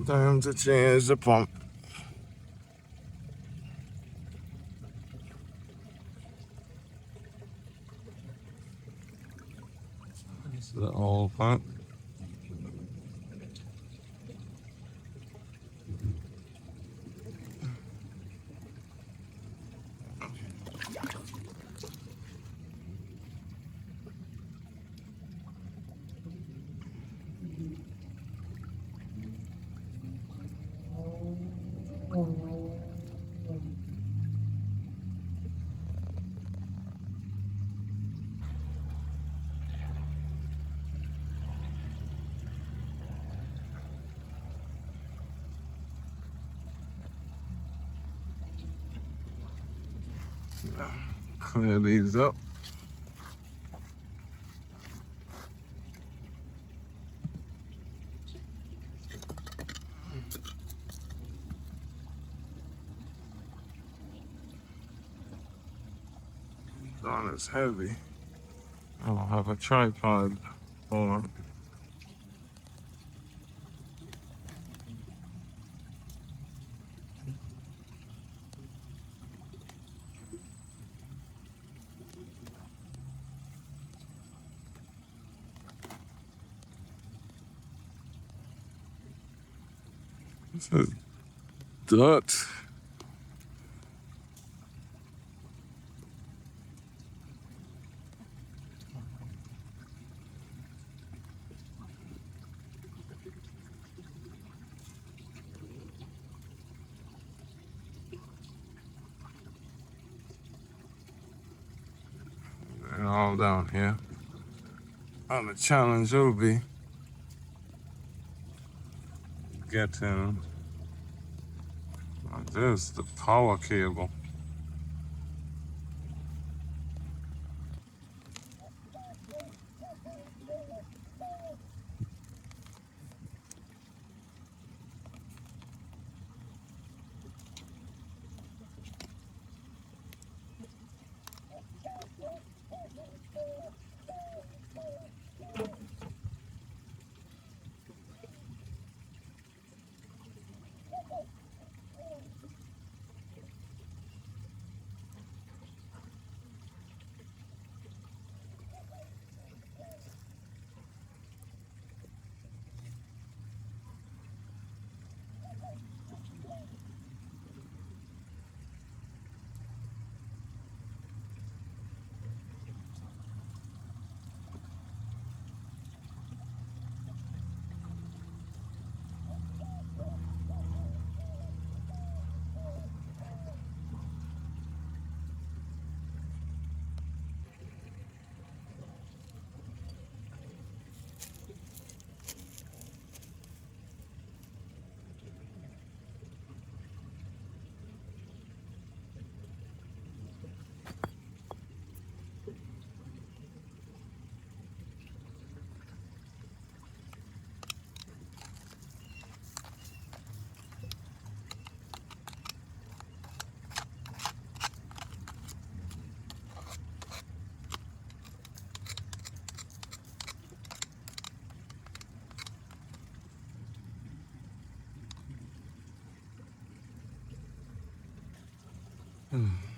Time to change the pump. It's the old pump. Clear these up. Darn, it's heavy. I don't have a tripod for. This is dirt. And all down here. And the challenge will be getting this, the power cable.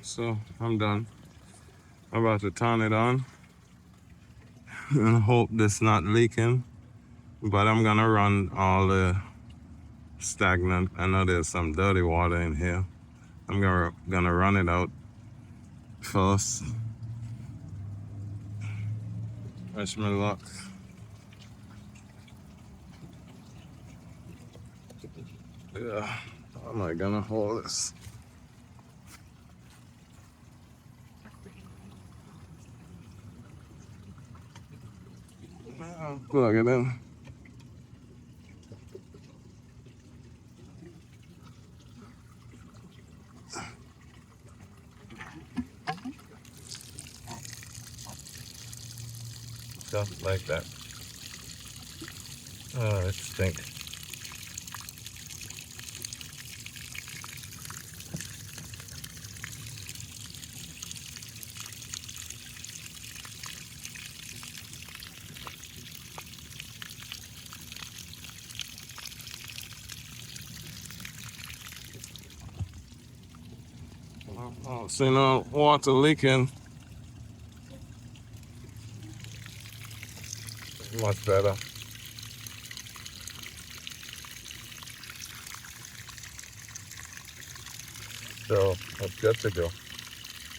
So I'm done. I'm about to turn it on and hope this not leaking. But I'm gonna run all the stagnant. I know there's some dirty water in here. I'm gonna run it out first. Wish me luck. Yeah, how am I gonna hold this? Plug it in. Just like that. Oh, it stinks. Oh, see no water leaking. Much better. So that's good to go.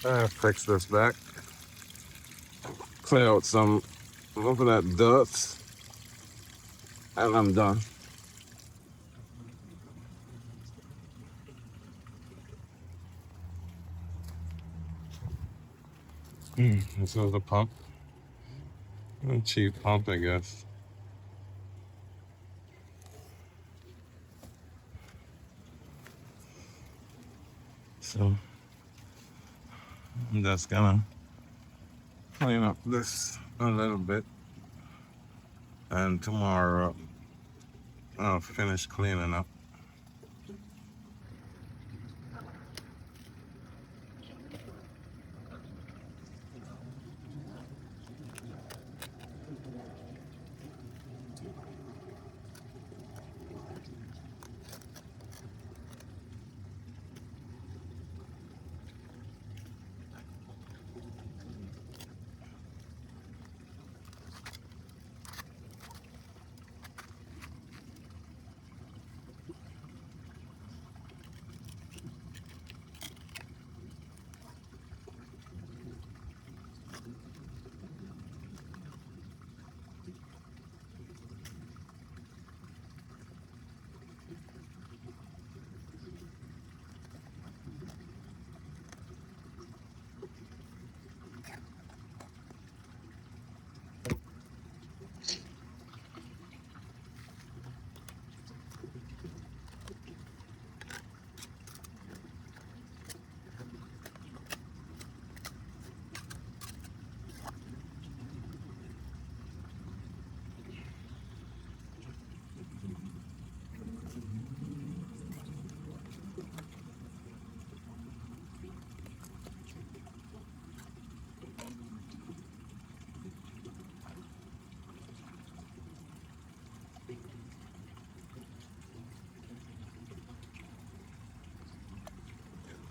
I fix this back. Clear out some of that dirt. And I'm done. This is the pump. A cheap pump, I guess. So I'm just gonna clean up this a little bit. And tomorrow I'll finish cleaning up.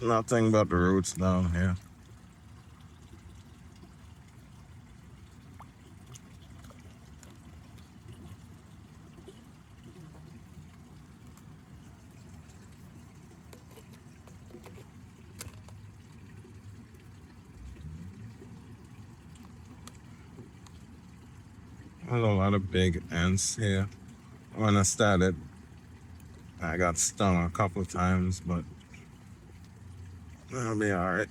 Nothing but the roots down here. There's a lot of big ants here. When I started, I got stung a couple of times, but I'll be alright.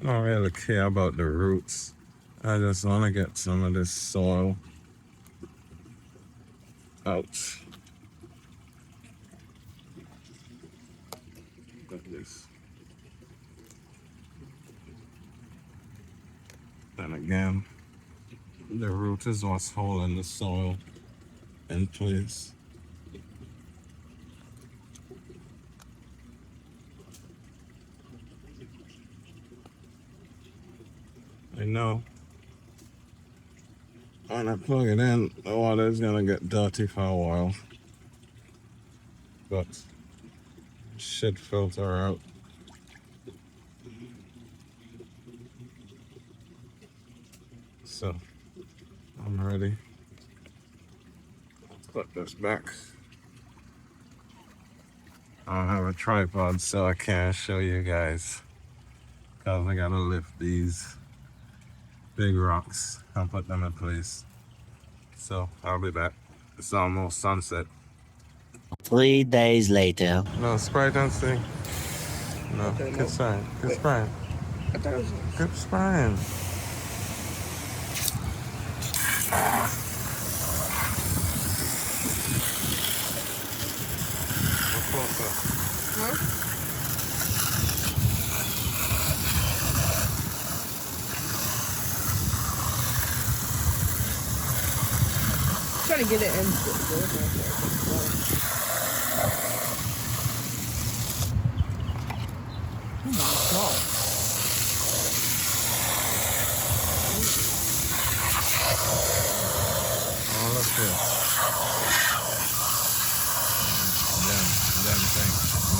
I don't really care about the roots. I just want to get some of this soil out. Like this. Then again, the root is what's holding the soil in place. I know when I plug it in, the water is gonna get dirty for a while, but it should filter out. So I'm ready. Put this back. I don't have a tripod, so I can't show you guys because I gotta lift these big rocks and put them in place. So I'll be back. It's almost sunset. 3 days later. No, Sprite and sing. No, Okay, good no. sign. Good Wait. sign. I thought it was Good sign. Closer. trying to get it in. Oh my God.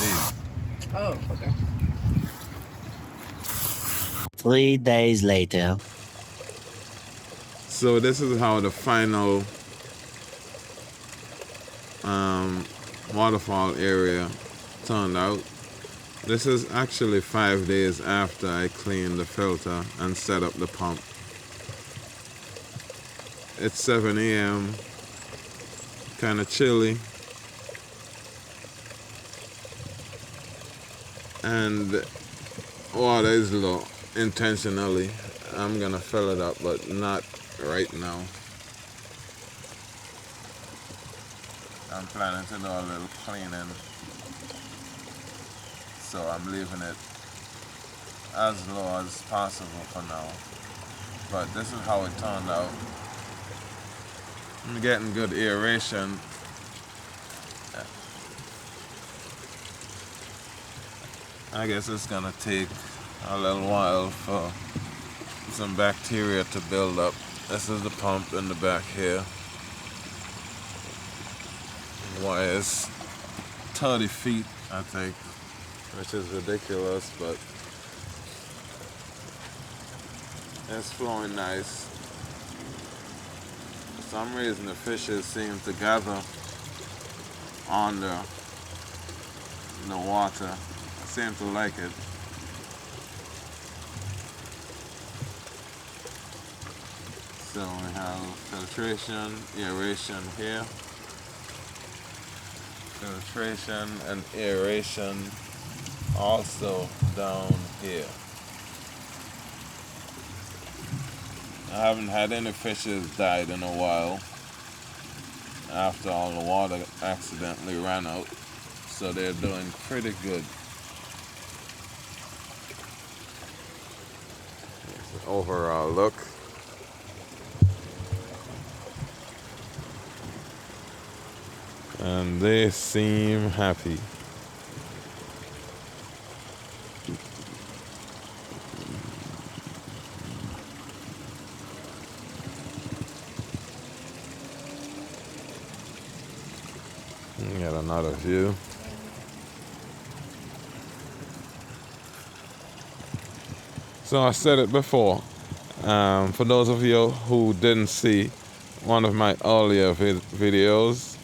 need. Oh, okay. 3 days later. So this is how the final waterfall area turned out. This is actually 5 days after I cleaned the filter and set up the pump. It's 7 a.m. Kind of chilly. And water is low intentionally. I'm gonna fill it up, but not right now. I'm planning to do a little cleaning, so I'm leaving it as low as possible for now. But this is how it turned out. I'm getting good aeration. I guess it's gonna take a little while for some bacteria to build up. This is the pump in the back here. Wire is 30 feet, I think, which is ridiculous, but it's flowing nice. For some reason, the fishes seem to gather under the water. I seem to like it. So we have filtration, aeration here. Filtration and aeration also down here. I haven't had any fishes died in a while after all the water accidentally ran out, so they're doing pretty good. Here's the overall look. And they seem happy. Got another view. So I said it before. For those of you who didn't see one of my earlier videos,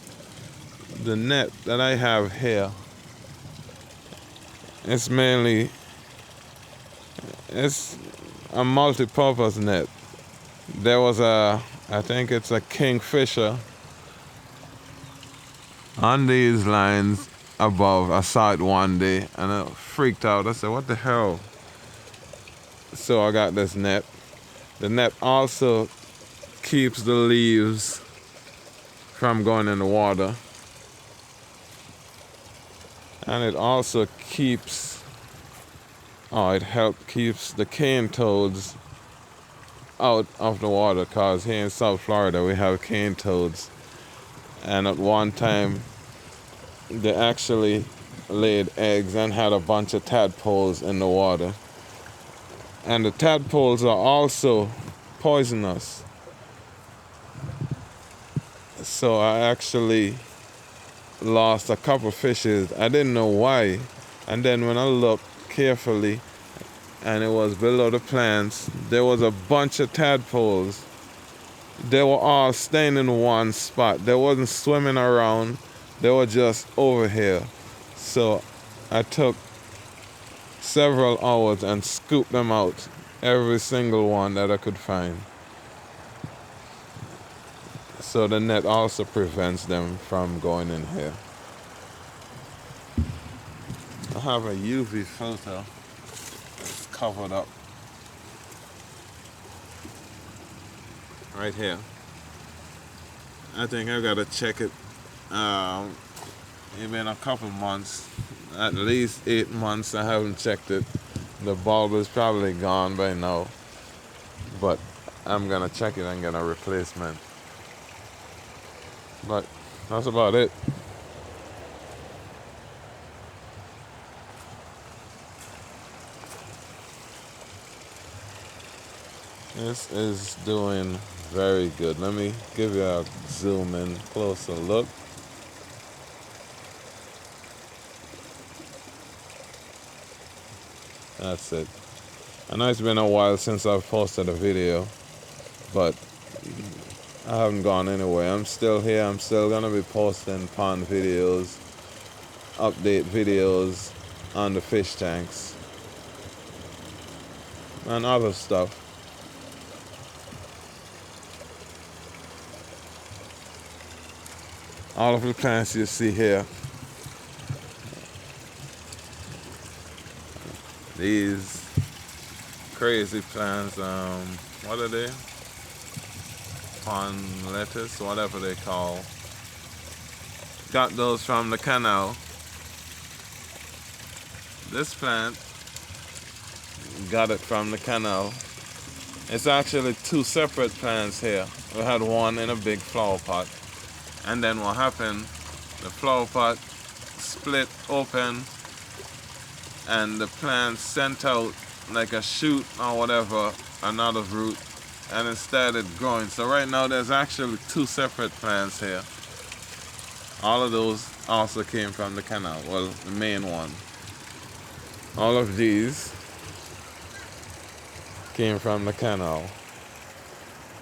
the net that I have here, it's a multi-purpose net. There was I think it's a kingfisher on these lines above. I saw it one day and I freaked out. I said, what the hell? So I got this net. The net also keeps the leaves from going in the water. And it also keeps the cane toads out of the water, because here in South Florida we have cane toads. And at one time they actually laid eggs and had a bunch of tadpoles in the water. And the tadpoles are also poisonous. So I actually lost a couple fishes. I didn't know why. And then when I looked carefully, and it was below the plants, there was a bunch of tadpoles. They were all staying in one spot. They wasn't swimming around. They were just over here. So I took several hours and scooped them out, every single one that I could find. So the net also prevents them from going in here. I have a UV filter that's covered up right here. I think I gotta check it. It's been a couple months, at least 8 months I haven't checked it. The bulb is probably gone by now, but I'm gonna check it and get a replacement. But that's about it. This is doing very good. Let me give you a zoom in closer look. That's it. I know it's been a while since I've posted a video, but I haven't gone anywhere. I'm still here. I'm still gonna be posting pond videos, update videos on the fish tanks, and other stuff. All of the plants you see here, these crazy plants, what are they? Pond lettuce, whatever they call. Got those from the canal. This plant, got it from the canal. It's actually two separate plants here. We had one in a big flower pot, and then what happened, the flower pot split open and the plant sent out like a shoot or whatever, another root, and it started growing. So right now there's actually two separate plants here. All of those also came from the canal, well, the main one. All of these came from the canal.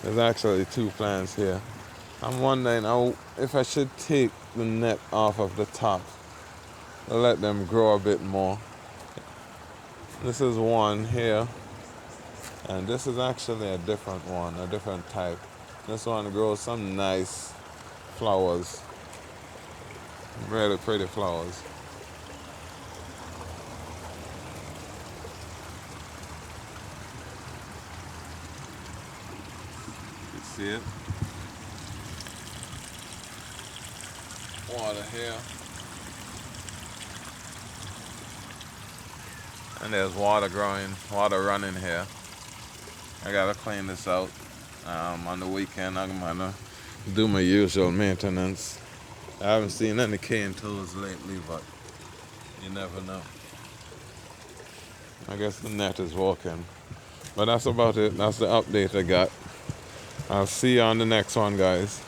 There's actually two plants here. I'm wondering if I should take the net off of the top, let them grow a bit more. This is one here, and this is actually a different one, a different type. This one grows some nice flowers, really pretty flowers. You see it? Water here. And there's water running here. I gotta clean this out. On the weekend, I'm gonna do my usual maintenance. I haven't seen any cane toads lately, but you never know. I guess the net is working. But that's about it. That's the update I got. I'll see you on the next one, guys.